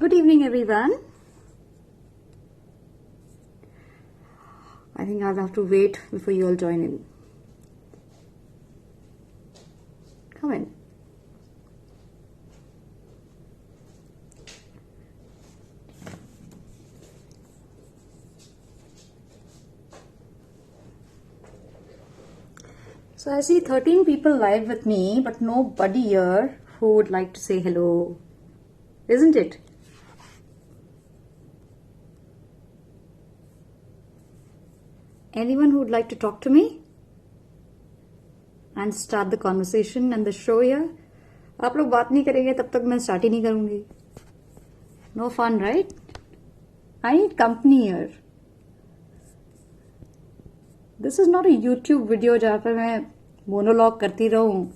Good evening, everyone. I think I'll have to wait before you all join in. Come in. So I see 13 people live with me, but nobody here who would like to say hello. Isn't it? Anyone who would like to talk to me and start the conversation and the show here? आप लोग बात नहीं करेंगे तब तक मैं start ही नहीं करूंगी. No fun, right? I need company here. This is not a YouTube video जहाँ पर मैं monologue करती रहूं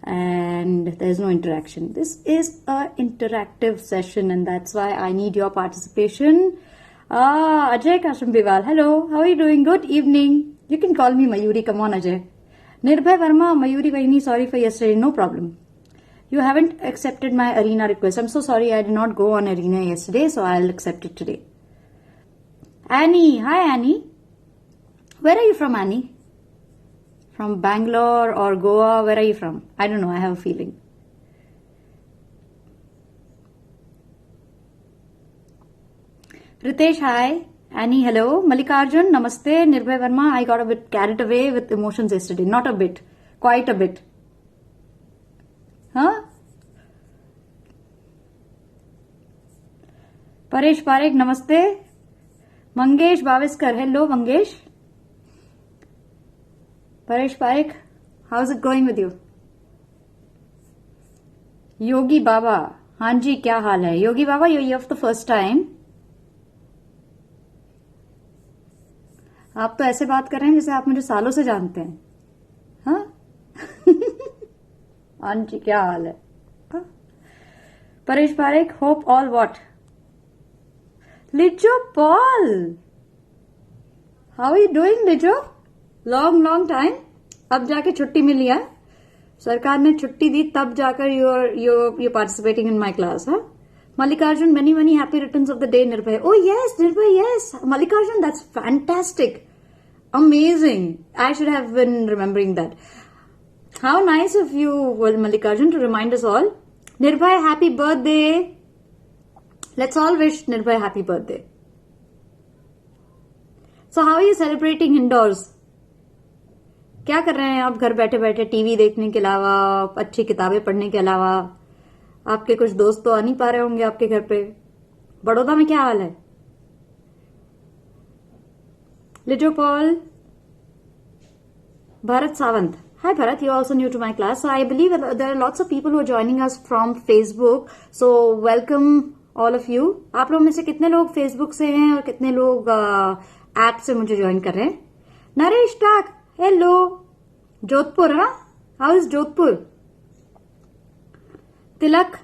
and there's no interaction. This is a interactive session and that's why I need your participation. Ajay Kasham Biwal, hello, how are you doing? Good evening. You can call me Mayuri, come on Ajay. Nirbhay Verma, Mayuri Vaini, sorry for yesterday, no problem. You haven't accepted my arena request. I'm so sorry I did not go on arena yesterday, so I'll accept it today. Annie, hi Annie. Where are you from, Annie? From Bangalore or Goa? Where are you from? I don't know, I have a feeling. Ritesh, hi. Annie, hello. Mallikarjun, namaste. Nirbhay Verma, I got a bit carried away with emotions yesterday. Not a bit. Quite a bit. Huh? Paresh Parekh, namaste. Mangesh Bhaviskar, hello Mangesh. Paresh Parekh, how's it going with you? Yogi Baba, haan ji, kya haal hai? Yogi Baba, you're here for the first time. आप तो ऐसे बात कर रहे हैं जैसे आप मुझे सालों से जानते हैं. हाँ? हाँ जी, क्या हाल है? हाँ? Paresh Parekh, hope all what? Lijo Paul, how are you doing Lijo? Long time. अब जाके छुट्टी मिली है, सरकार ने छुट्टी दी तब जाकर you're participating in my class. Huh? Mallikarjun, many happy returns of the day, Nirbhay. Oh yes, Nirbhay, yes. Mallikarjun, that's fantastic. Amazing. I should have been remembering that. How nice of you, Mallikarjun, to remind us all. Nirbhay, happy birthday. Let's all wish Nirbhay happy birthday. So how are you celebrating indoors? क्या कर रहे हैं आप घर बैठे बैठे TV देखने के अलावा, अच्छी किताबें पढ़ने के अलावा? आपके कुछ दोस्त तो आ नहीं पा रहे होंगे आपके घर पे. बड़ौदा में क्या हाल है? Lijo Paul. Bharat Sawant. Hi Bharat, you're also new to my class. So I believe there are lots of people who are joining us from Facebook. So welcome all of you. आप लोग में से कितने लोग Facebook से हैं और कितने लोग ऐप से मुझे ज्वाइन कर रहे हैं? नरेश टाक, हेलो. जोधपुर, हाँ? How is Jodhpur? Tilak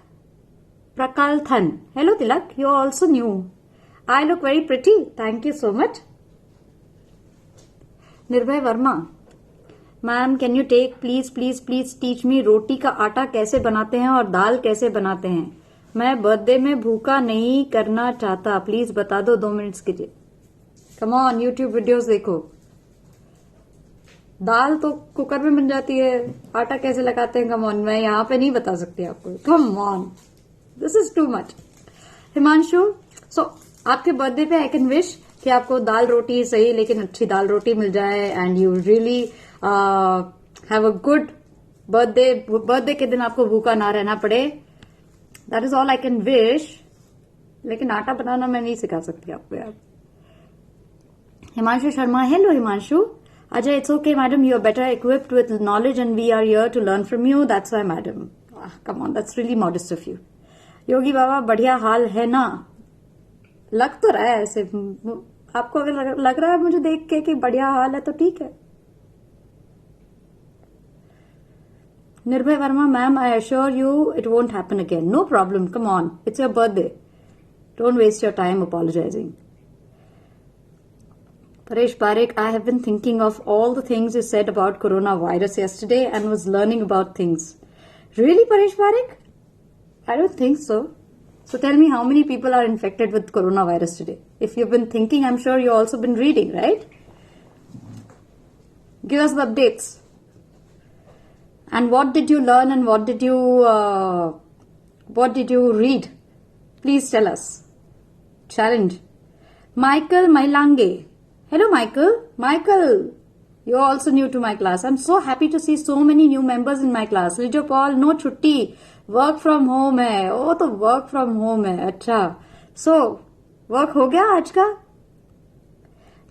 Prakalthan. Hello Tilak, you are also new. I look very pretty. Thank you so much. Nirbhay Verma. Ma'am, can you take please teach me रोटी का आटा कैसे बनाते हैं और दाल कैसे बनाते हैं? मैं बर्थडे में भूखा नहीं करना चाहता. प्लीज बता दो 2 मिनट्स के लिए. कम ऑन, यूट्यूब वीडियोस देखो. दाल तो कुकर में बन जाती है, आटा कैसे लगाते हैं? कम ऑन, मैं यहाँ पे नहीं बता सकती आपको. Come on, this is too much. Himanshu, so आपके बर्थडे पे आई कैन विश कि आपको दाल रोटी सही लेकिन अच्छी दाल रोटी मिल जाए and you really have a good birthday के दिन आपको भूखा ना रहना पड़े. That is all I can wish. लेकिन आटा बनाना मैं नहीं सिखा सकती आपको यार. Himanshu Sharma, hello Himanshu. Ajay, it's okay, madam. You are better equipped with knowledge and we are here to learn from you. That's why, madam. Come on, that's really modest of you. योगी बाबा, बढ़िया हाल है ना? लग तो रहा है ऐसे. आपको अगर लग रहा है मुझे देख के कि बढ़िया हाल है तो ठीक है. Nirbhay Verma, ma'am, I assure you it won't happen again. No problem. Come on. It's your birthday. Don't waste your time apologizing. Paresh Parekh, I have been thinking of all the things you said about coronavirus yesterday and was learning about things. Really, Paresh Parekh? I don't think so. So tell me how many people are infected with coronavirus today. If you've been thinking, I'm sure you've also been reading, right? Give us the updates. And what did you learn and what did you read? Please tell us. Challenge. Michael Mailange. Hello, Michael. Michael, you're also new to my class. I'm so happy to see so many new members in my class. Lijo Paul, no छुट्टी. Work from home है. Oh, तो work from home है. अच्छा. So, work हो गया आज का?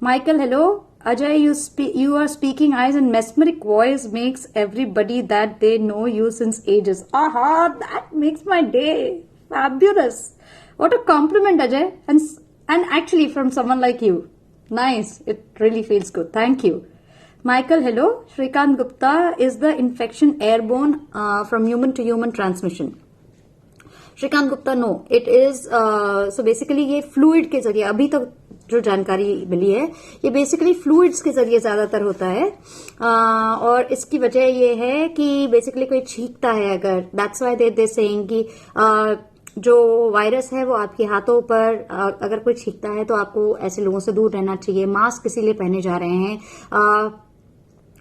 Michael, hello. Ajay, you are speaking eyes and mesmeric voice makes everybody that they know you since ages. Aha, that makes my day. Fabulous. What a compliment, Ajay. And actually from someone like you. Nice. It really feels good. Thank you. Michael, hello. Shrikant Gupta, is the infection airborne from human to human transmission? Shrikant Gupta, no it is so basically ये fluid के जरिए, अभी तक जो जानकारी मिली है, ये basically fluids के जरिए ज्यादातर होता है और इसकी वजह ये है कि बेसिकली कोई छींकता है अगर, दैट्स व्हाई दे सेइंग कि जो वायरस है वो आपके हाथों पर अगर कोई छींकता है तो आपको ऐसे लोगों से दूर रहना चाहिए. मास्क इसीलिए पहने जा रहे हैं.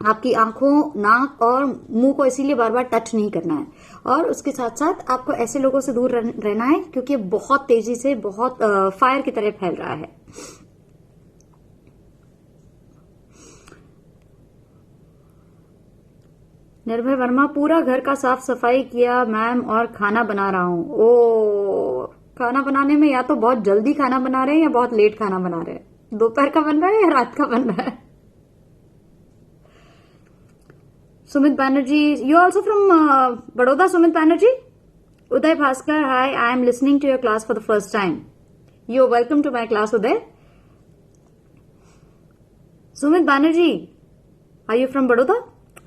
आपकी आंखों, नाक और मुंह को इसीलिए बार बार टच नहीं करना है और उसके साथ साथ आपको ऐसे लोगों से दूर रहना है क्योंकि बहुत तेजी से, बहुत फायर की तरह फैल रहा है. निर्भय वर्मा, पूरा घर का साफ सफाई किया मैम और खाना बना रहा हूं. ओ, खाना बनाने में या तो बहुत जल्दी खाना बना रहे हैं या बहुत लेट खाना बना रहे हैं. दोपहर का बन रहा है या रात का बन रहा है? Sumit Banerjee, you also from Baroda, Sumit Banerjee? Uday Bhaskar, hi, I am listening to your class for the first time. You're welcome to my class, Uday. Sumit Banerjee, are you from Baroda?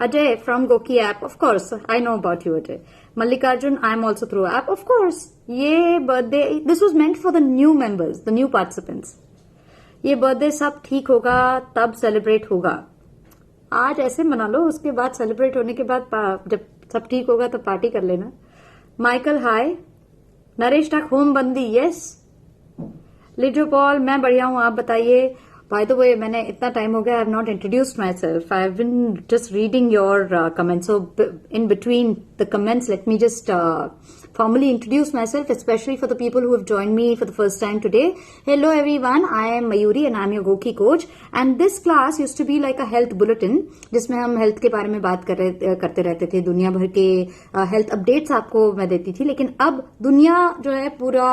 Ajay from Goki app, of course, I know about you, Ajay. Mallikarjun, I am also through app, of course. ये birthday, this was meant for the new members, the new participants. ये birthday सब ठीक होगा तब celebrate होगा. आज ऐसे मना लो, उसके बाद सेलिब्रेट होने के बाद जब सब ठीक होगा तो पार्टी कर लेना. माइकल, हाय. नरेश टाक, होम बंदी, यस. लिजो पॉल, मैं बढ़िया हूं, आप बताइए. बाय द वे, मैंने इतना टाइम हो गया, I have not introduced myself. I have been just reading your comments, so in between the comments let me just formally introduce myself, especially for the people who have joined me for the first time today. Hello everyone, I am Mayuri and I am your Goki coach, and this class used to be like a health bulletin जिसमें हम health के बारे में बात करते रहते थे. दुनिया भर के हेल्थ अपडेट्स आपको मैं देती थी, लेकिन अब दुनिया जो है पूरा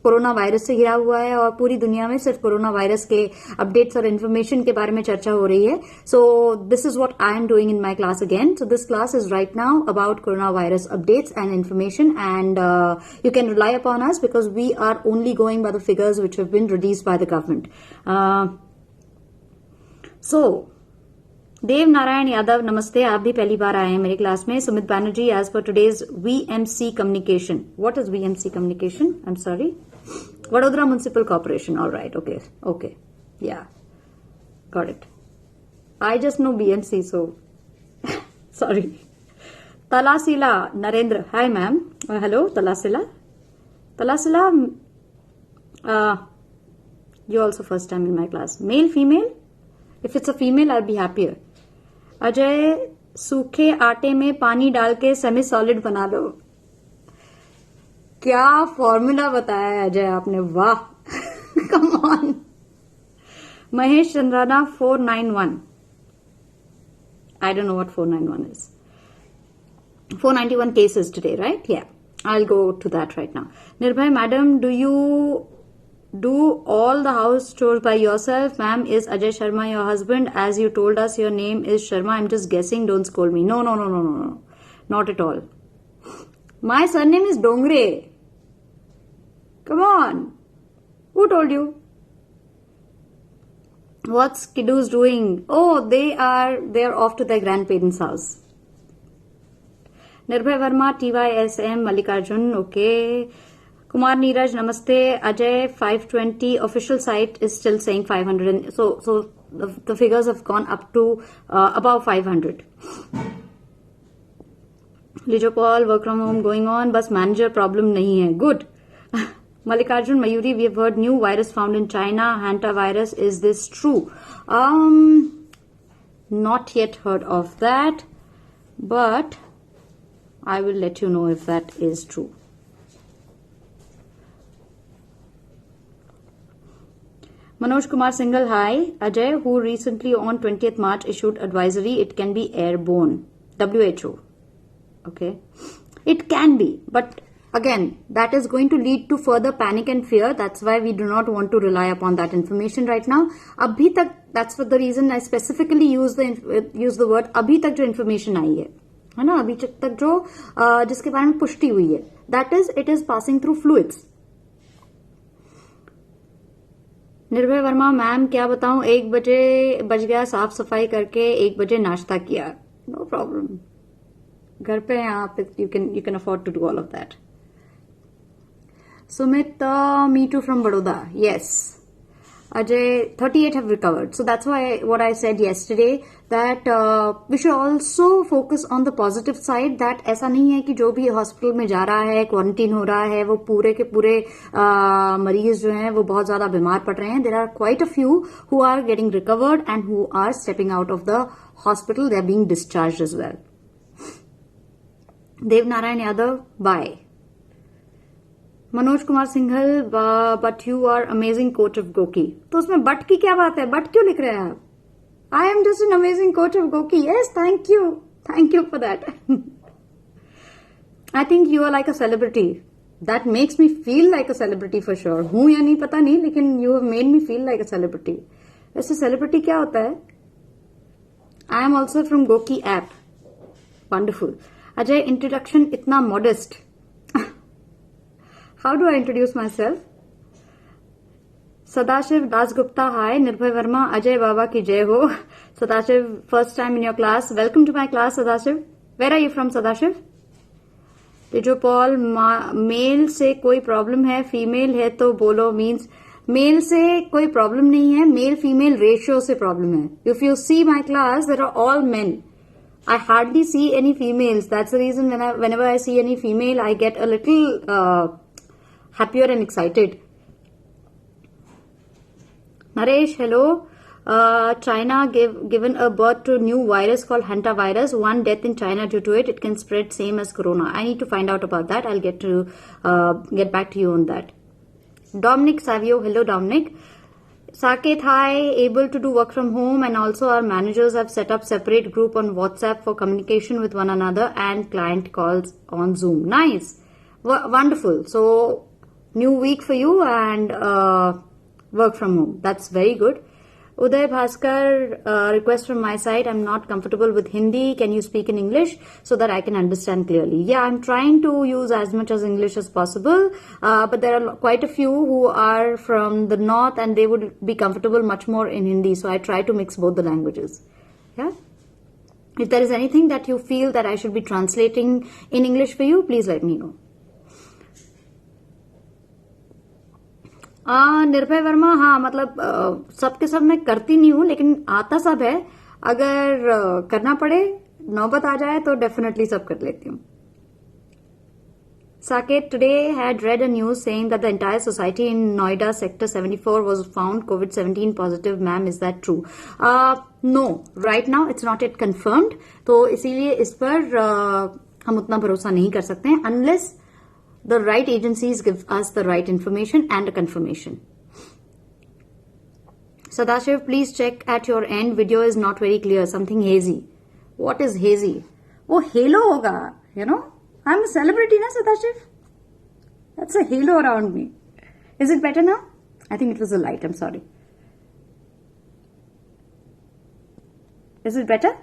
कोरोना वायरस से घिरा हुआ है और पूरी दुनिया में सिर्फ कोरोना वायरस के अपडेट्स और इन्फॉर्मेशन के बारे में चर्चा हो रही है. So this is what I am doing in my class again. So this class is right now about corona virus updates and information, and you can rely upon us because we are only going by the figures which have been released by the government. So Dev Narayan Yadav, नमस्ते. आप भी पहली बार आए हैं मेरी class में. Sumit Banerjee, as per today's VMC communication. What is VMC communication? I am sorry. Vadodara Municipal Corporation. All right. Okay. Yeah. Got it. I just know BMC, so sorry. Talasila Narendra. Hi, ma'am. Hello, Talasila. You're also first time in my class. Male, female? If it's a female, I'll be happier. Ajay, सूखे आटे में पानी डाल के semi solid बना लो. क्या formula बताया है अजय आपने, वाह. Come on. Mahesh Chandrana 491. I don't know what 491 is. 491 cases today, right? Yeah. I'll go to that right now. Nirbhay madam, do you do all the house chores by yourself? Ma'am, is Ajay Sharma your husband? As you told us your name is Sharma. I'm just guessing. Don't scold me. No. Not at all. My surname is Dongre. Come on. Who told you? What's kiddos doing? Oh, they're off to their grandparents' house. Nirbhay Verma, TYSM, Mallikarjun, okay. Kumar Neeraj, namaste. Ajay, 520. Official site is still saying 500. So the figures have gone up to above 500. Lijo Paul, work from home going on, बस manager problem नहीं है. Good. Mallikarjun Mayuri, we have heard new virus found in China, hantavirus. Is this true? Not yet heard of that, but I will let you know if that is true. Manoj Kumar Singhal, hi. Ajay, who recently on 20th March issued advisory, it can be airborne. WHO. Okay. It can be, but again, that is going to lead to further panic and fear. That's why we do not want to rely upon that information right now. Abhi tak, that's the reason I specifically use the word abhi tak jo information आई है ना, अभी तक जो जिसके बारे में पुष्टि हुई है, that is, it is passing through fluids. निर्भय वर्मा, मैम क्या बताऊं, 1 बजे बज गया साफ सफाई करके, 1 बजे नाश्ता किया. नो प्रॉब्लम, घर पे हैं आप, you can afford to do all of that. Sumit, me too from Baroda. Yes. Ajay, 38 have recovered. So that's why what I said yesterday, that we should also focus on the positive side, that ऐसा नहीं है कि जो भी hospital में जा रहा है, क्वारंटीन हो रहा है, वो पूरे के पूरे मरीज जो हैं वो बहुत ज्यादा बीमार पड़ रहे हैं. There are quite a few who are getting recovered and who are stepping out of the hospital. They are being discharged as well. Dev Narayan Yadav, bye. Manoj Kumar Singhal, but you are amazing coach of गोकी. तो उसमें but की क्या बात है, but क्यों लिख रहे हैं आप? I am just an amazing coach of Goki. Yes, thank you for that. I think you are like a celebrity. That makes me feel like a celebrity for sure. हूं या नहीं पता नहीं, लेकिन you have made me feel like a celebrity. वैसे celebrity क्या होता है? I am also from Goki app. Wonderful. Ajay, introduction इतना modest. How do I introduce myself? Sadashiv Dasgupta, hi. Nirbhay Verma, Ajay Baba ki jai ho. Sadashiv, first time in your class. Welcome to my class, Sadashiv. Where are you from, Sadashiv? Lijo Paul, mail से कोई problem है, female है तो बोलो. Means male से कोई problem नहीं है, मेल फीमेल रेशियो से प्रॉब्लम है. If you see my class, there are all men. I hardly see any females. That's the reason whenever I see any female, I get a little happier and excited. Naresh, hello. China given a birth to new virus called hantavirus. 1 death in China due to it. It can spread same as corona. I need to find out about that. I'll get back to you on that. Dominic Savio, hello Dominic. Saket, hi. Able to do work from home, and also our managers have set up separate group on WhatsApp for communication with one another and client calls on Zoom. Nice. Wonderful. So new week for you and work from home. That's very good. Uday Bhaskar, request from my side. I'm not comfortable with Hindi. Can you speak in English so that I can understand clearly? Yeah, I'm trying to use as much as English as possible. But there are quite a few who are from the north and they would be comfortable much more in Hindi. So I try to mix both the languages. Yeah. If there is anything that you feel that I should be translating in English for you, please let me know. निर्भय वर्मा, हाँ मतलब सब के सब मैं करती नहीं हूँ, लेकिन आता सब है. अगर करना पड़े, नौबत आ जाए तो डेफिनेटली सब कर लेती हूँ. Saket, today had read a news saying that the entire society in Noida sector 74 was found COVID-19 positive. Ma'am, is that true? No, right now it's not yet confirmed. तो इसीलिए इस पर हम उतना भरोसा नहीं कर सकते हैं unless the right agencies give us the right information and a confirmation. Sadashiv, please check at your end. Video is not very clear. Something hazy. What is hazy? वो halo होगा, you know. I'm a celebrity, na Sadashiv? That's a halo around me. Is it better now? I think it was a light. I'm sorry. Is it better?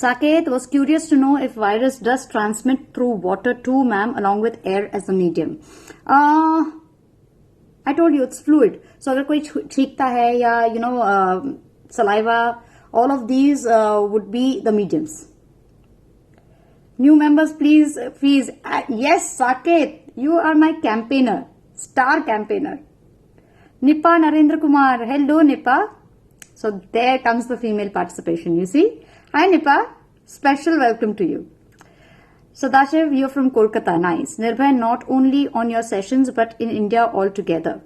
Saket was curious to know if virus does transmit through water too, ma'am, along with air as a medium. I told you it's fluid. So अगर कोई छींकता है या saliva, all of these would be the mediums. New members, please. Yes, Saket, you are my campaigner, star campaigner. Nipa Narendra Kumar, hello Nipa. So there comes the female participation, you see. Hi Nipa, Special welcome to you. Sadashiv, you're from Kolkata. Nice. Nirbhay, not only on your sessions but in India altogether.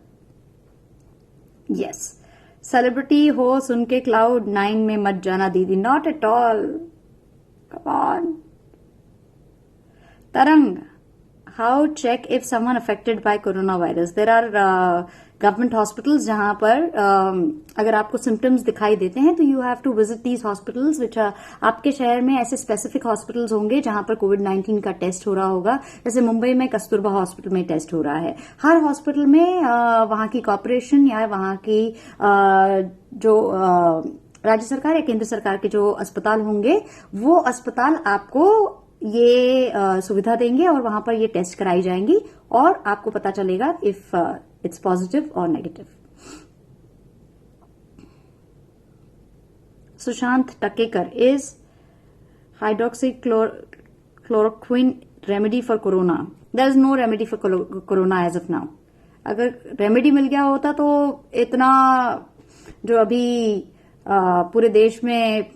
Yes. Celebrity ho सुन के cloud 9 में मत जाना दीदी. Not at all. Come on. Tarang, how check if someone affected by coronavirus? There are government hospitals जहां पर अगर आपको symptoms दिखाई देते हैं तो you have to visit these hospitals which आपके शहर में ऐसे स्पेसिफिक हॉस्पिटल्स होंगे जहां पर कोविड-19 का टेस्ट हो रहा होगा. जैसे मुंबई में कस्तूरबा हॉस्पिटल में टेस्ट हो रहा है. हर हॉस्पिटल में वहां की कॉर्पोरेशन या वहां की जो राज्य सरकार या केंद्र सरकार के जो अस्पताल होंगे वो अस्पताल आपको ये सुविधा देंगे और वहां पर ये टेस्ट कराई जाएंगी और आपको पता चलेगा if it's positive or negative. Sushant Takekar, is hydroxychloroquine remedy for corona? There is no remedy for corona as of now. अगर रेमेडी मिल गया होता तो इतना जो अभी पूरे देश में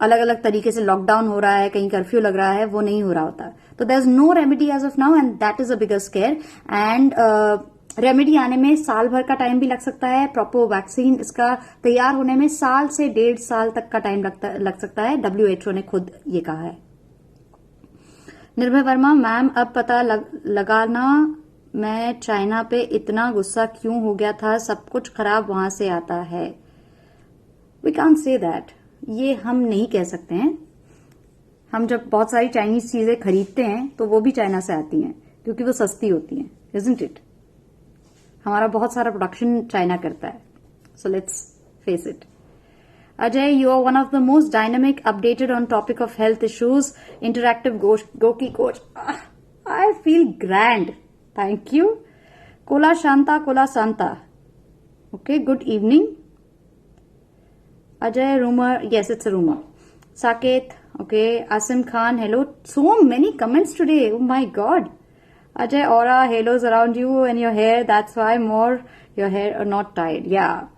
अलग अलग तरीके से लॉकडाउन हो रहा है, कहीं कर्फ्यू लग रहा है, वो नहीं हो रहा होता. तो there is no remedy as of now and that is a bigger scare. And remedy आने में साल भर का टाइम भी लग सकता है. प्रॉपर वैक्सीन इसका तैयार होने में साल से 1.5 साल तक का टाइम लग सकता है. WHO ने खुद ये कहा है. निर्भय वर्मा, मैम अब पता लगाना मैं चाइना पे इतना गुस्सा क्यों हो गया था. सब कुछ खराब वहां से आता है. We can't say that. ये हम नहीं कह सकते हैं. हम जब बहुत सारी चाइनीज चीजें खरीदते हैं तो वो भी चाइना से आती हैं क्योंकि वो सस्ती होती हैं. Isn't it? हमारा बहुत सारा प्रोडक्शन चाइना करता है. So let's face it. Ajay, you are one of the most dynamic, updated on topic of health issues, interactive Goki coach. I feel grand. Thank you. Kola Santa. Okay, good evening. Ajay, rumor. Yes, it's a rumor. Saket, okay. Asim Khan, hello. So many comments today. Oh my God. Ajay, aura, halos around you and your hair. That's why more your hair are not tied. Yeah.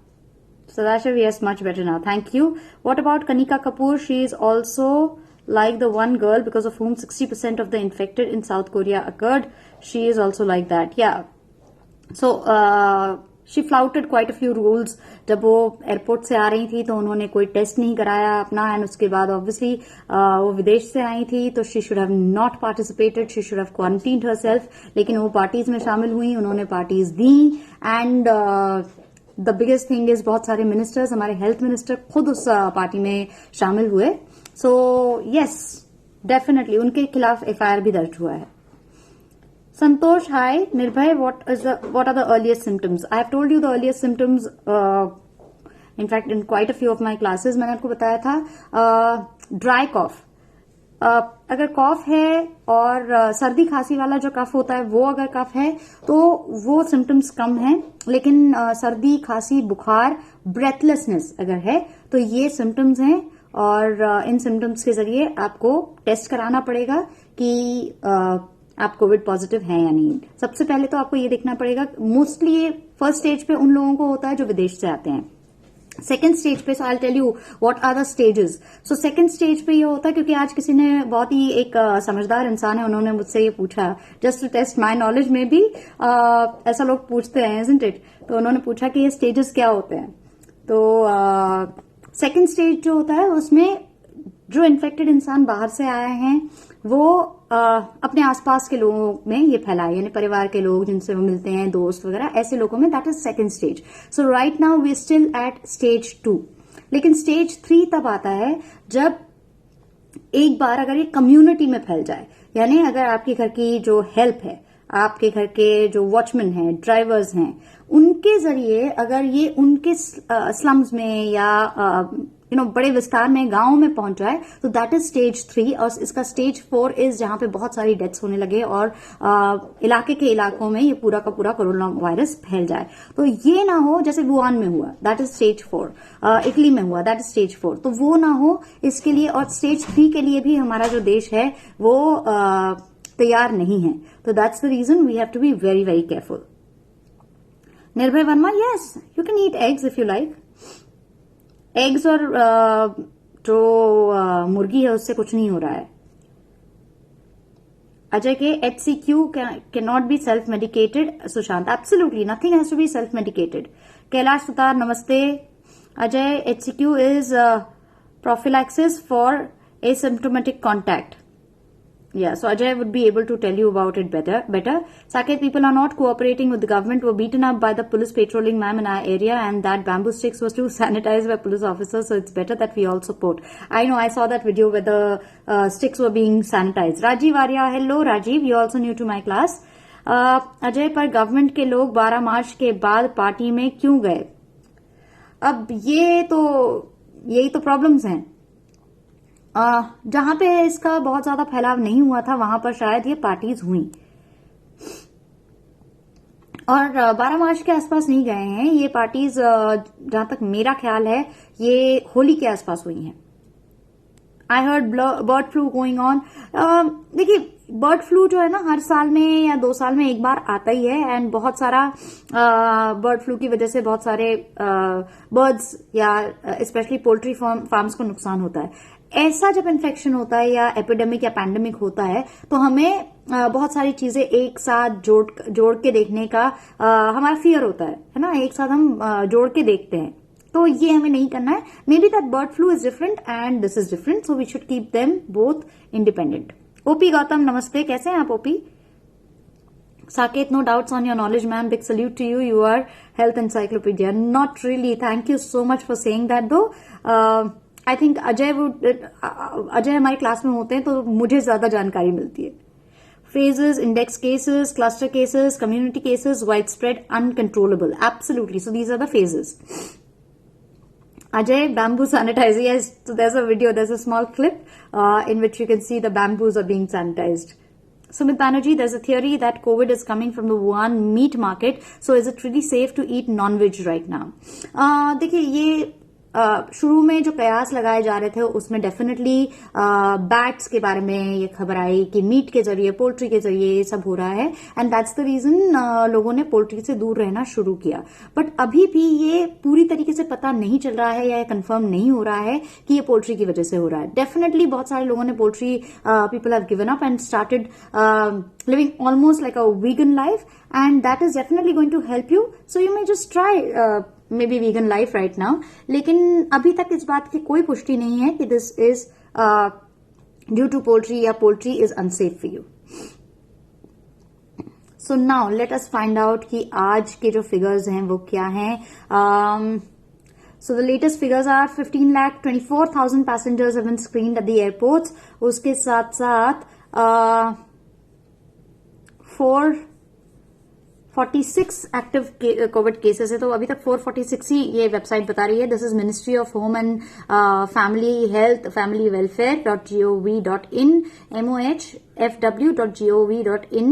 Sadashiv, yes, much better now. Thank you. What about Kanika Kapoor? She is also like the one girl because of whom 60% of the infected in South Korea occurred. She is also like that. Yeah. So, she flouted quite a few rules. जब वो airport से आ रही थी तो उन्होंने कोई test नहीं कराया अपना. एंड उसके बाद ऑब्वियसली वो विदेश से आई थी तो she should have not participated. She should have quarantined herself. लेकिन वो पार्टीज में शामिल हुई, उन्होंने पार्टीज दी. And the biggest thing is बहुत सारे मिनिस्टर्स, हमारे हेल्थ मिनिस्टर खुद उस पार्टी में शामिल हुए. सो यस, डेफिनेटली उनके खिलाफ FIR भी दर्ज हुआ है. Santosh, hi. Nirbhay, what are the earliest symptoms? I have told you the earliest symptoms, in fact, in quite a few of my classes. मैंने आपको बताया था ड्राई कॉफ. अगर कॉफ है और सर्दी खांसी वाला जो कफ होता है वो अगर कफ है तो वो सिम्टम्स कम है. लेकिन सर्दी खांसी बुखार ब्रेथलेसनेस अगर है तो ये सिम्टम्स हैं. और इन सिम्टम्स के जरिए आपको टेस्ट कराना पड़ेगा कि आप कोविड पॉजिटिव हैं या नहीं. सबसे पहले तो आपको ये देखना पड़ेगा. मोस्टली ये फर्स्ट स्टेज पे उन लोगों को होता है जो विदेश से आते हैं. सेकेंड स्टेज पे, so I tell you what are the stages. So second stage पे ये होता है क्योंकि आज किसी ने, बहुत ही एक समझदार इंसान है, उन्होंने मुझसे ये पूछा just to test my knowledge में भी ऐसा लोग पूछते हैं, इजंट इट. तो उन्होंने पूछा कि ये स्टेजेस क्या होते हैं. तो सेकेंड स्टेज जो होता है उसमें जो इन्फेक्टेड इंसान बाहर से आए हैं वो अपने आसपास के लोगों में ये फैलाए, यानी परिवार के लोग जिनसे वो मिलते हैं, दोस्त वगैरह, ऐसे लोगों में. That is second stage. So right now we still at stage 2. लेकिन स्टेज 3 तब आता है जब एक बार अगर ये कम्युनिटी में फैल जाए, यानी अगर आपके घर की जो हेल्प है, आपके घर के जो वॉचमैन हैं, ड्राइवर्स हैं, उनके जरिए अगर ये उनके स्लम्स में या बड़े विस्तार में गांव में पहुंच जाए तो दैट इज स्टेज 3. और इसका स्टेज 4 इज जहां पे बहुत सारी डेथ्स होने लगे और इलाके के इलाकों में ये पूरा का पूरा कोरोना वायरस फैल जाए. तो ये ना हो जैसे वुहान में हुआ, दैट इज स्टेज 4. इटली में हुआ, दैट इज स्टेज 4. तो वो ना हो इसके लिए, और स्टेज 3 के लिए भी हमारा जो देश है वो तैयार नहीं है. तो that's the reason we have to be very very careful. Nirbhay Verma, yes, you can eat eggs if you like. Eggs और जो मुर्गी है उससे कुछ नहीं हो रहा है। अजय के HCQ cannot be self medicated. Sushant absolutely nothing has to be self medicated. Kailash Sutar नमस्ते। Ajay HCQ is prophylaxis for asymptomatic contact. Yeah, so Ajay would be able to tell you about it better. Saket, people are not cooperating with the government, were beaten up by the police patrolling ma'am in our area, and that bamboo sticks was too sanitized by police officers, so it's better that we all support. I know, I saw that video where the sticks were being sanitized. Rajiv Arya, hello Rajiv, you're also new to my class. Ajay, पर government के लोग 12 मार्च के बाद party में क्यों गए? अब यही तो प्रॉब्लम्स हैं। जहां पे इसका बहुत ज्यादा फैलाव नहीं हुआ था वहां पर शायद ये पार्टीज हुई, और 12 मार्च के आसपास नहीं गए हैं ये पार्टीज। जहां तक मेरा ख्याल है ये होली के आसपास हुई हैं। I heard bird flu going on. देखिए, बर्ड फ्लू जो है ना, हर साल में या 2 साल में एक बार आता ही है, एंड बहुत सारा बर्ड फ्लू की वजह से बहुत सारे बर्ड्स या स्पेशली पोल्ट्री फार्म्स को नुकसान होता है। ऐसा जब इन्फेक्शन होता है या एपिडेमिक या पैंडेमिक होता है तो हमें बहुत सारी चीजें एक साथ जोड़ के देखने का हमारा फियर होता है ना, एक साथ हम जोड़ के देखते हैं, तो ये हमें नहीं करना है। Maybe that bird flu is different and this is different, so we should keep them both independent. OP Gautam नमस्ते, कैसे हैं आप OP? Saket, no doubts on your knowledge, ma'am. Big salute to you. You are health encyclopedia. Not really. Thank you so much for saying that, though. I think Ajay हमारी class में होते हैं तो मुझे ज्यादा जानकारी मिलती है। Phases, index cases, cluster cases, community cases, wide spread, uncontrollable, absolutely, so these are the phases. Ajay, bamboo sanitizer. Yes, so there's a video, there's a small clip in which you can see the bamboos are being sanitized. Sumit Banerjee, there's a theory that COVID is coming from the Wuhan meat market. So is it really safe to eat non-veg right now? देखिए, ये शुरू में जो कयास लगाए जा रहे थे उसमें डेफिनेटली बैट्स के बारे में ये खबर आई कि मीट के जरिए, पोल्ट्री के जरिए ये सब हो रहा है, एंड दैट्स द रीजन लोगों ने पोल्ट्री से दूर रहना शुरू किया। बट अभी भी ये पूरी तरीके से पता नहीं चल रहा है या कंफर्म नहीं हो रहा है कि ये पोल्ट्री की वजह से हो रहा है। डेफिनेटली बहुत सारे लोगों ने poultry, people have given up and started living almost like a vegan life, and that is definitely going to help you, so you may just try maybe vegan life right now. लेकिन अभी तक इस बात की कोई पुष्टि नहीं है कि this is due to poultry या poultry is unsafe for you. So now let us find out कि आज के जो फिगर्स हैं वो क्या हैं। So the latest figures are 15,24,000 passengers have been screened at the airports. उसके साथ साथ 446 एक्टिव कोविड केसेस है, तो अभी तक 446 ही ये वेबसाइट बता रही है। This is ministry of home and family health family welfare.gov.in, mohfw.gov.in।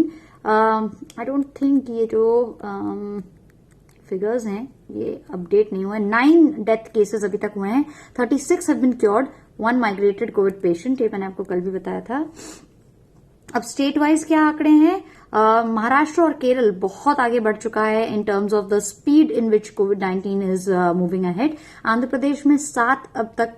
I don't think ये जो फिगर्स हैं ये अपडेट नहीं हुए। 9 डेथ केसेस अभी तक हुए हैं, 36 have been cured, 1 migrated COVID patient, ये मैंने आपको कल भी बताया था। अब स्टेट वाइज क्या आंकड़े हैं? महाराष्ट्र और केरल बहुत आगे बढ़ चुका है in terms of the speed in which कोविड-19 is moving ahead. Andhra Pradesh में 7 अब तक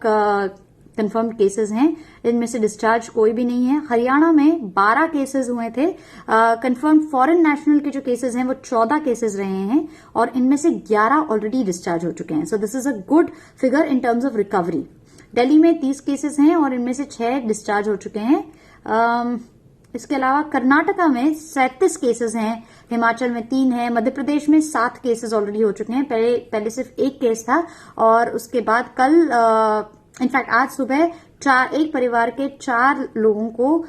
कंफर्म्ड केसेस हैं, इनमें से डिस्चार्ज कोई भी नहीं है। हरियाणा में 12 केसेस हुए थे। कंफर्म्ड फॉरेन नेशनल के जो केसेस हैं वो 14 केसेस रहे हैं, और इनमें से 11 ऑलरेडी डिस्चार्ज हो चुके हैं। सो this is a good figure in terms of recovery. Delhi में 30 केसेस हैं और इनमें से 6 डिस्चार्ज हो चुके हैं। इसके अलावा कर्नाटका में 37 केसेस हैं, हिमाचल में 3 है, मध्य प्रदेश में 7 केसेस ऑलरेडी हो चुके हैं। पहले सिर्फ 1 केस था, और उसके बाद कल इनफैक्ट आज सुबह एक परिवार के 4 लोगों को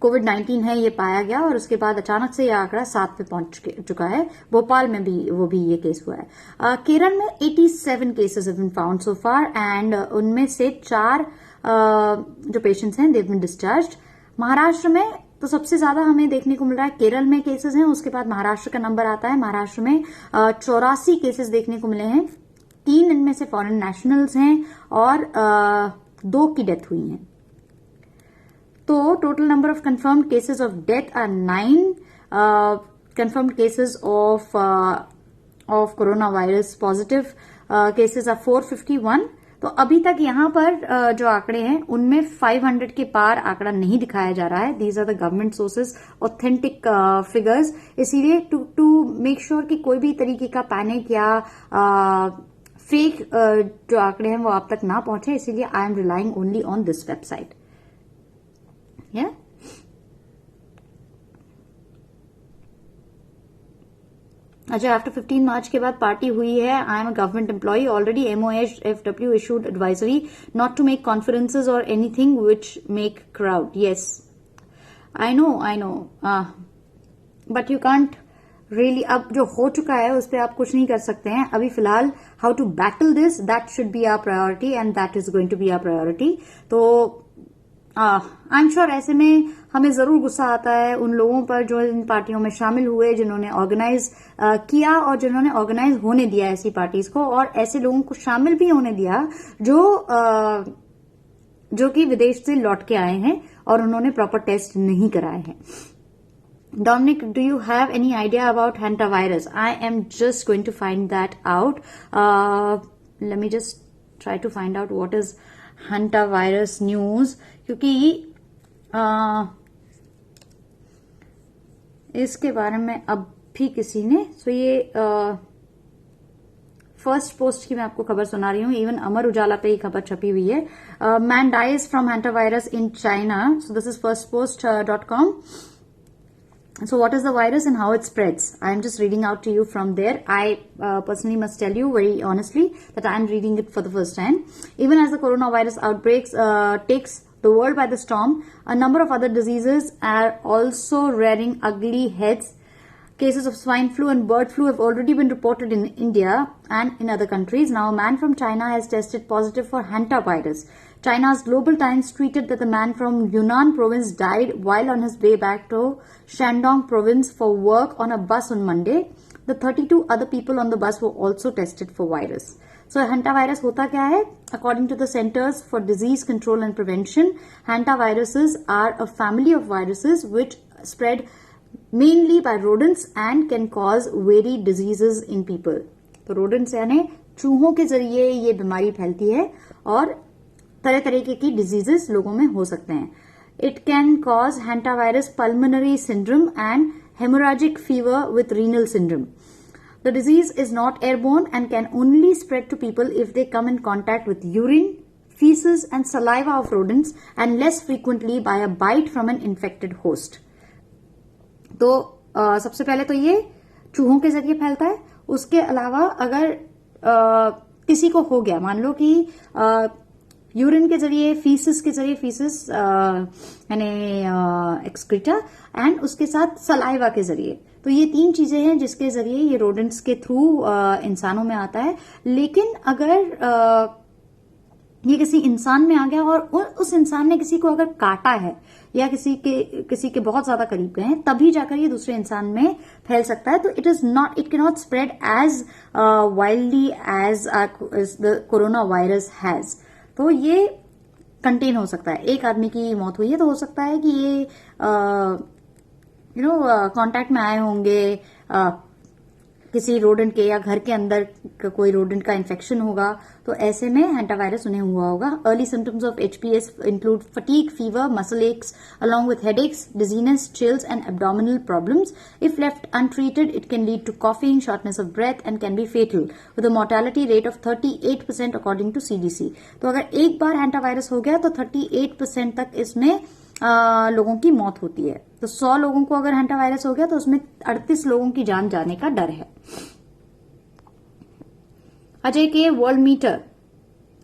कोविड-19 है ये पाया गया, और उसके बाद अचानक से यह आंकड़ा 7 पे पहुंच चुका है। भोपाल में भी ये केस हुआ है। केरल में 87 cases have been found so far, and उनमें से 4 जो पेशेंट्स हैं they have been discharged. Maharashtra में तो सबसे ज्यादा हमें देखने को मिल रहा है, केरल में केसेस हैं, उसके बाद महाराष्ट्र का नंबर आता है। महाराष्ट्र में 84 केसेस देखने को मिले हैं, 3 इनमें से फॉरेन नेशनल्स हैं, और 2 की डेथ हुई है। तो total number of confirmed cases of death are 9, confirmed cases of corona virus positive cases are 451, तो अभी तक यहाँ पर जो आंकड़े हैं उनमें 500 के पार आंकड़ा नहीं दिखाया जा रहा है. These are the government sources, authentic figures. इसीलिए टू मेक श्योर कि कोई भी तरीके का पैनिक या फेक जो आंकड़े हैं वो आप तक ना पहुंचे, इसीलिए I am relying only on this website. या अच्छा, आफ्टर 15 मार्च के बाद पार्टी हुई है. I am a government employ. Already MOHFW issued advisory not to make conferences और anything which make crowd. Yes, I know but you can't really. अब जो हो चुका है उस पर आप कुछ नहीं कर सकते हैं अभी फिलहाल. How to battle this, that should be our priority and that is going to be our priority. तो आई एम श्योर ऐसे में हमें जरूर गुस्सा आता है उन लोगों पर जो इन पार्टियों में शामिल हुए, जिन्होंने ऑर्गेनाइज किया और जिन्होंने ऑर्गेनाइज होने दिया ऐसी पार्टीज को, और ऐसे लोगों को शामिल भी होने दिया जो कि विदेश से लौट के आए हैं और उन्होंने प्रॉपर टेस्ट नहीं कराए हैं. Dominic, do you have any idea about hantavirus? I am just going to find that out. Let me just try to find out what is hantavirus news. क्योंकि इसके बारे में अब भी किसी ने, सो ये फर्स्ट पोस्ट की मैं आपको खबर सुना रही हूँ. इवन अमर उजाला पे ही खबर छपी हुई है. Man dies from hantavirus in China. So this is firstpost.com. So what is the virus and how it spreads? I am just reading out to you from there. I personally must tell you very honestly that I am reading it for the first time. Even as the coronavirus outbreaks takes the world by the storm, a number of other diseases are also rearing ugly heads. Cases of swine flu and bird flu have already been reported in India and in other countries. Now, a man from China has tested positive for hantavirus. China's Global Times tweeted that the man from Yunnan province died while on his way back to Shandong province for work on a bus on Monday. The 32 other people on the bus were also tested for virus. So, hantavirus होता क्या है? According to the Centers for Disease Control and Prevention, hantaviruses are a family of viruses which spread mainly by rodents and can cause varied diseases in people. तो rodents यानी चूहों के जरिए ये बीमारी फैलती है और तरह तरीके की डिजीजेस लोगों में हो सकते हैं. It can cause hantavirus pulmonary syndrome and hemorrhagic fever with renal syndrome. The disease is not airborne and can only spread to people if they come in contact with urine, feces and saliva of rodents and less frequently by a bite from an infected host. तो सबसे पहले तो ये चूहों के जरिए फैलता है. उसके अलावा अगर किसी को हो गया, मान लो कि यूरिन के जरिए, फीसिस के जरिए, फीसिस यानी एक्सक्रीटा, एंड उसके साथ सलाइवा के जरिए, तो ये 3 चीजें हैं जिसके जरिए ये रोडेंट्स के थ्रू इंसानों में आता है. लेकिन अगर ये किसी इंसान में आ गया और उस इंसान ने किसी को अगर काटा है या किसी के बहुत ज्यादा करीब गए हैं, तभी जाकर ये दूसरे इंसान में फैल सकता है. तो it can not spread as wildly as the corona virus has. तो ये कंटेन हो सकता है. एक आदमी की मौत हुई है तो हो सकता है कि ये कांटेक्ट में आए होंगे किसी रोडेंट के, या घर के अंदर कोई रोडेंट का इन्फेक्शन होगा, तो ऐसे में हैंटावायरस उन्हें हुआ होगा. Early symptoms of HPS include fatigue, fever, muscle x along with headaches, dizziness, chills and abdominal problems. If left untreated, it can lead to coughing, shortness of breath and can be fatal with a mortality rate of 38% according to CDC. तो अगर एक बार हैंटावायरस हो गया तो 38% तक इसमें लोगों की मौत होती है. तो 100 लोगों को अगर हैंटावायरस हो गया तो उसमें 38 लोगों की जान जाने का डर है. अजय के world meter,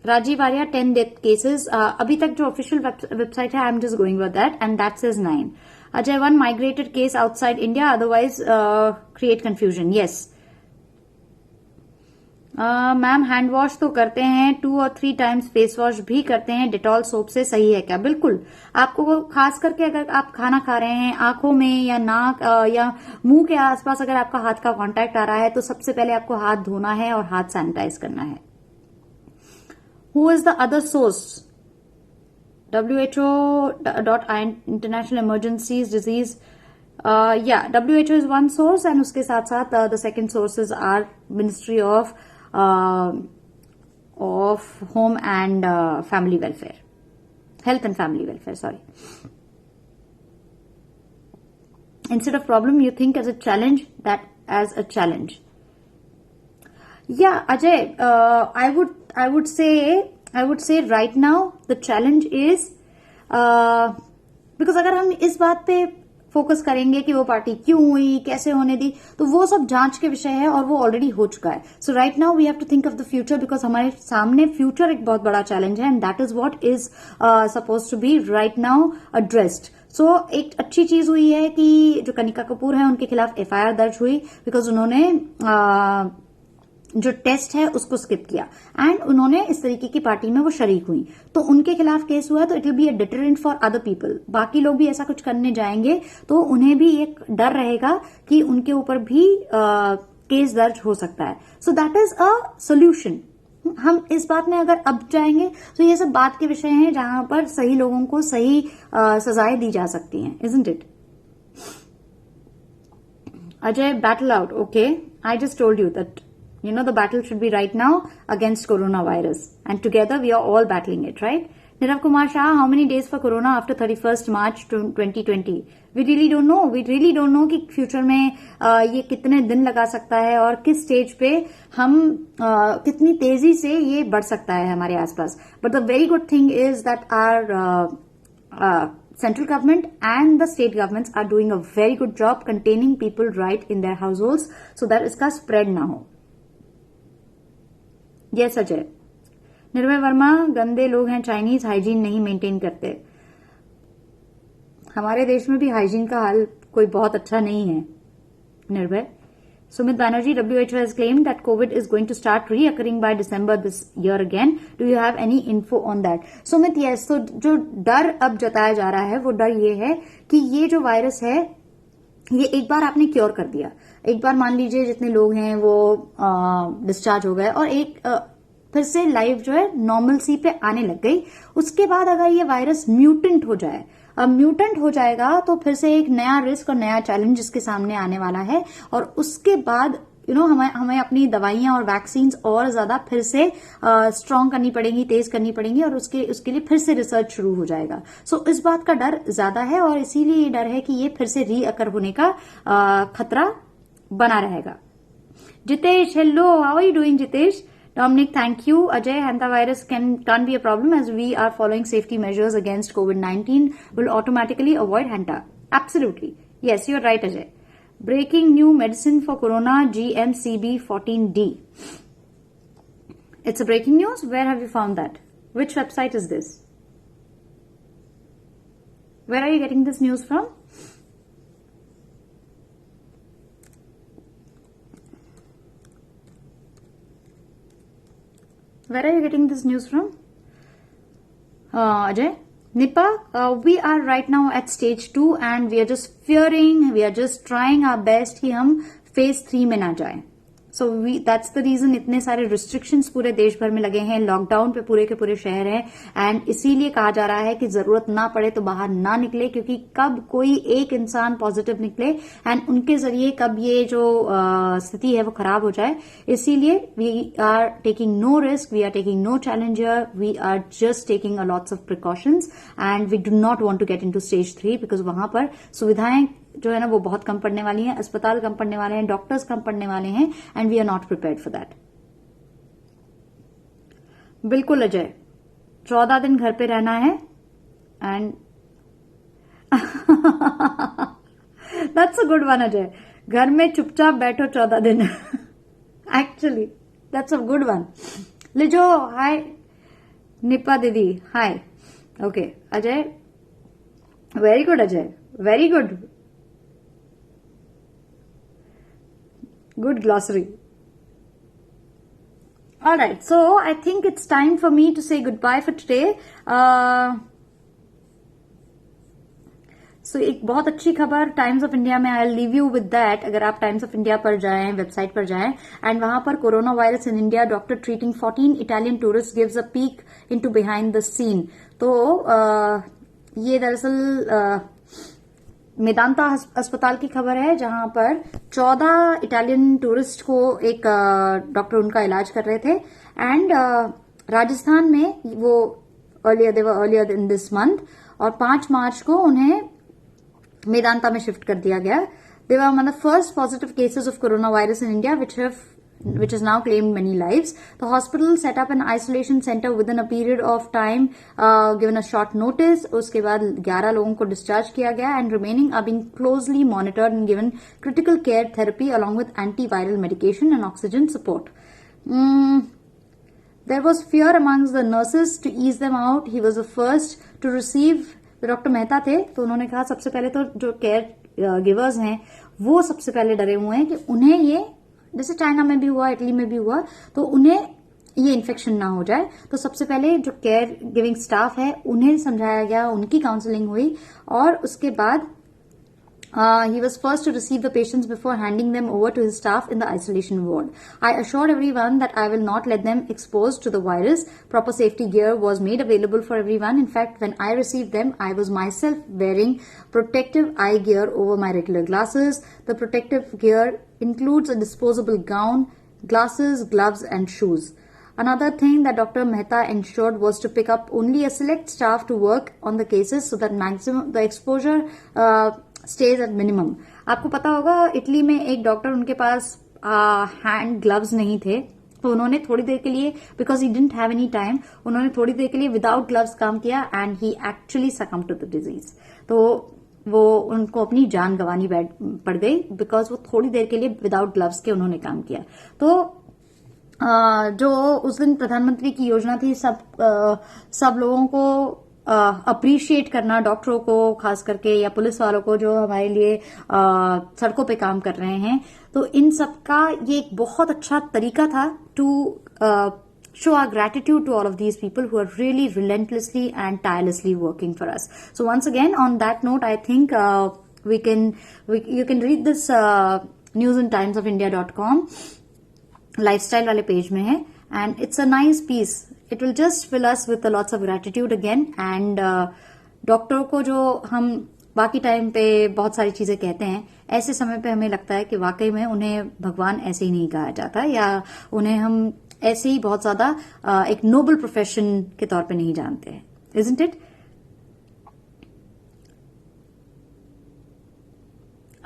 Rajiv Arya 10 death cases. अभी तक जो ऑफिशियल वेबसाइट है, I am just going with that and that says 9. Ajay 1 migrated case outside India, otherwise create confusion. Yes ma'am, hand wash तो करते हैं, 2 और 3 टाइम्स फेस वॉश भी करते हैं डेटॉल सोप से, सही है क्या? बिल्कुल. आपको खास करके अगर आप खाना खा रहे हैं, आंखों में या नाक या मुंह के आसपास अगर आपका हाथ का कांटेक्ट आ रहा है, तो सबसे पहले आपको हाथ धोना है और हाथ सैनिटाइज करना है. Who is the other source? WHO.in international emergencies disease. WHO is one source and उसके साथ साथ the second sources are Ministry of of home and family welfare, health and family welfare, sorry. Instead of problem, you think as a challenge, that as a challenge. Yeah, Ajay, I would say right now the challenge is because अगर हम इस बात पे focus करेंगे कि वो party क्यों हुई, कैसे होने दी, तो वो सब जांच के विषय है और वो ऑलरेडी हो चुका है. So right now we have to think of the future, because हमारे सामने फ्यूचर एक बहुत बड़ा चैलेंज है, and that is what is suppose to be right now addressed. So एक अच्छी चीज हुई है कि जो कनिका कपूर है उनके खिलाफ एफआईआर दर्ज हुई, बिकॉज उन्होंने जो टेस्ट है उसको स्किप किया एंड उन्होंने इस तरीके की पार्टी में वो शरीक हुई, तो उनके खिलाफ केस हुआ, तो it will be a deterrent for other people. बाकी लोग भी ऐसा कुछ करने जाएंगे तो उन्हें भी एक डर रहेगा कि उनके ऊपर भी केस दर्ज हो सकता है. So that is a solution. हम इस बात में अगर अब जाएंगे तो ये सब बात के विषय हैं जहां पर सही लोगों को सही सजाएं दी जा सकती हैं, isn't it? Ajay, battle out. Okay, I just told you that the battle should be right now against coronavirus, and together we are all battling it, right? Nirav Kumar Shah, how many days for corona after 31st March 2020? We really don't know. We really don't know कि future में ये कितने दिन लगा सकता है और किस स्टेज पे हम कितनी तेजी से ये बढ़ सकता है हमारे आसपास. But the very good thing is that our central government and the state governments are doing a very good job containing people right in their households so that इसका spread ना हो. Yes, अजय. निर्भय वर्मा, गंदे लोग हैं चाइनीज, हाइजीन नहीं maintain करते. हमारे देश में भी हाइजीन का हाल कोई बहुत अच्छा नहीं है, निर्भय. Sumit Banerjee, WHO has claimed that COVID is going to start reoccurring by December this year again. Do you have any info on that? Sumit, yes. So जो डर अब जताया जा रहा है वो डर ये है कि ये जो वायरस है ये एक बार आपने क्योर कर दिया, एक बार मान लीजिए जितने लोग हैं वो डिस्चार्ज हो गए और एक फिर से लाइफ जो है नॉर्मलसी पे आने लग गई. उसके बाद अगर ये वायरस म्यूटेंट हो जाए, अब म्यूटेंट हो जाएगा तो फिर से एक नया रिस्क और नया चैलेंज जिसके सामने आने वाला है, और उसके बाद हमें अपनी दवाइयां और वैक्सीन और ज्यादा फिर से स्ट्रांग करनी पड़ेंगी, तेज करनी पड़ेंगी, और उसके लिए फिर से रिसर्च शुरू हो जाएगा. सो इस बात का डर ज्यादा है और इसीलिए ये डर है कि ये फिर से रीअकर होने का खतरा बना रहेगा. Jitesh, hello, how are you doing Jitesh? Dominic, thank you. Ajay, hantavirus can't be a problem as we are following safety measures against COVID-19. Will automatically avoid hanta. Absolutely. Yes, you're right, Ajay. Breaking new medicine for corona, GMCB14D. It's a breaking news. Where have you found that? Which website is this? Where are you getting this news from? Where are you getting this news from? Ajay? Nipah, we are right now at stage 2 and we are just fearing, we are just trying our best कि हम phase 3 में ना जाएं. So that's the reason इतने सारे restrictions पूरे देश भर में लगे हैं, लॉकडाउन पे पूरे के पूरे शहर हैं, एंड इसीलिए कहा जा रहा है कि जरूरत ना पड़े तो बाहर ना निकले, क्योंकि कब कोई एक इंसान पॉजिटिव निकले एंड उनके जरिए कब ये जो स्थिति है वो खराब हो जाए. इसीलिए we are taking no risk, we are taking no challenger, we are just taking a lots of precautions and we do not want to get into stage 3 because वहां पर सुविधाएं जो है ना वो बहुत कम पड़ने वाली हैं, अस्पताल कम पड़ने वाले हैं, डॉक्टर्स कम पड़ने वाले हैं, and we are not prepared for that. बिल्कुल अजय, 14 दिन घर पे रहना है and that's a good one Ajay, घर में चुपचाप बैठो 14 दिन. Actually that's a good one. Lijo, hi. Nipa दीदी, hi. Okay Ajay, very good Ajay, very good. Good glossary. All right, so I think it's time for me to say goodbye for today. So एक बहुत अच्छी खबर टाइम्स ऑफ इंडिया में, I will leave you with that. अगर आप times of India पर जाएं, website पर जाएं, एंड वहां पर corona virus in India, doctor treating 14 Italian tourist gives a peek into behind the scene. तो ये दरअसल मेदांता अस्पताल की खबर है, जहां पर 14 इटालियन टूरिस्ट को एक डॉक्टर उनका इलाज कर रहे थे, एंड राजस्थान में वो अर्लियर इन दिस मंथ, और 5 मार्च को उन्हें मेदांता में शिफ्ट कर दिया गया. They were among the first positive cases of coronavirus in India, which has now claimed many lives. The hospital set up an isolation center within a period of time, given a short notice. उसके बाद 11 लोगों को discharge किया गया, and remaining are being closely monitored and given critical care therapy along with antiviral medication and oxygen support. There was fear amongst the nurses to ease them out. He was the first to receive. Doctor Mehta थे, तो उन्होंने कहा सबसे पहले तो जो care givers हैं वो सबसे पहले डरे हुए हैं कि उन्हें ये, जैसे चाइना में भी हुआ, इटली में भी हुआ, तो उन्हें ये इन्फेक्शन ना हो जाए. तो सबसे पहले जो केयर गिविंग स्टाफ है उन्हें समझाया गया, उनकी काउंसलिंग हुई, और उसके बाद he was first to receive the patients before handing them over to his staff in the isolation ward. I assured everyone that I will not let them exposed to the virus. Proper safety gear was made available for everyone. In fact, when I received them, I was myself wearing protective eye gear over my regular glasses. The protective gear includes a disposable gown, glasses, gloves, and shoes. Another thing that Dr. Mehta ensured was to pick up only a select staff to work on the cases so that maximum the exposure stage at minimum. आपको पता होगा Italy में एक doctor, उनके पास hand gloves नहीं थे, तो उन्होंने थोड़ी देर के लिए, because he didn't have any time, उन्होंने थोड़ी देर के लिए विदाउट ग्लव्स काम किया, and he actually succumbed to the disease. तो वो उनको अपनी जान गंवानी पड़ गई, बिकॉज वो थोड़ी देर के लिए विदाउट ग्लव्स के उन्होंने काम किया. तो जो उस दिन प्रधानमंत्री की योजना थी, सब लोगों को अप्रिशिएट करना, डॉक्टरों को खास करके, या पुलिस वालों को जो हमारे लिए सड़कों पे काम कर रहे हैं, तो इन सब का ये एक बहुत अच्छा तरीका था to show our gratitude to all of these people who are really relentlessly and tirelessly working for us. So once again, on that note, I think you can read this news in timesofIndia.com. Lifestyle वाले page में है, and it's a nice piece. It will just fill us with lots of gratitude again. And डॉक्टरों को जो हम बाकी time पे बहुत सारी चीजें कहते हैं, ऐसे समय पे हमें लगता है कि वाकई में उन्हें भगवान ऐसे ही नहीं कहा जाता, या उन्हें हम ऐसे ही बहुत ज्यादा एक नोबल प्रोफेशन के तौर पे नहीं जानते हैं. Isn't it?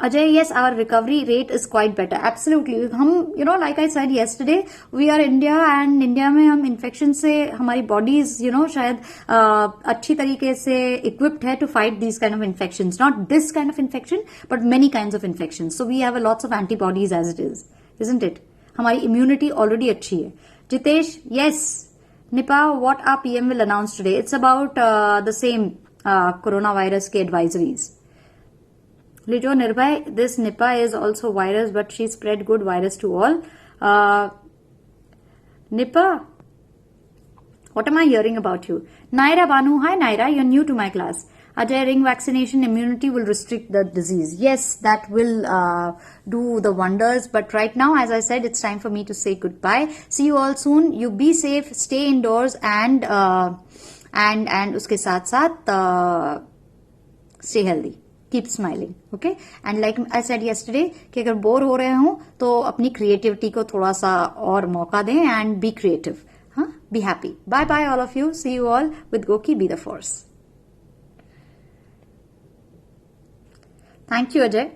Ajay, yes, our recovery rate is quite better. Absolutely. हम, like I said yesterday, we are India, and India में हम infection से हमारी bodies, शायद अच्छी तरीके से equipped है to fight these kind of infections. Not this kind of infection, but many kinds of infections. So we have lots of antibodies as it is. Isn't it? हमारी immunity already अच्छी है. Jitesh, yes. Nipah, what our PM will announce today? It's about the same coronavirus के advisories. Lijo Nirbhay, this Nipah is also virus, but she spread good virus to all. Nipah, what am I hearing about you? Naira Banu, hi Naira, you're new to my class. Ajay, ring vaccination immunity will restrict the disease. Yes, that will do the wonders. But right now, as I said, it's time for me to say goodbye. See you all soon. You be safe, stay indoors, and uske साथ साथ stay healthy. Keep smiling, okay? And like I said yesterday, कि अगर bore हो रहे हो तो अपनी creativity को थोड़ा सा और मौका दें, and be creative. Be happy. Bye bye all of you. See you all with Goki Be the Force. Thank you, Ajay.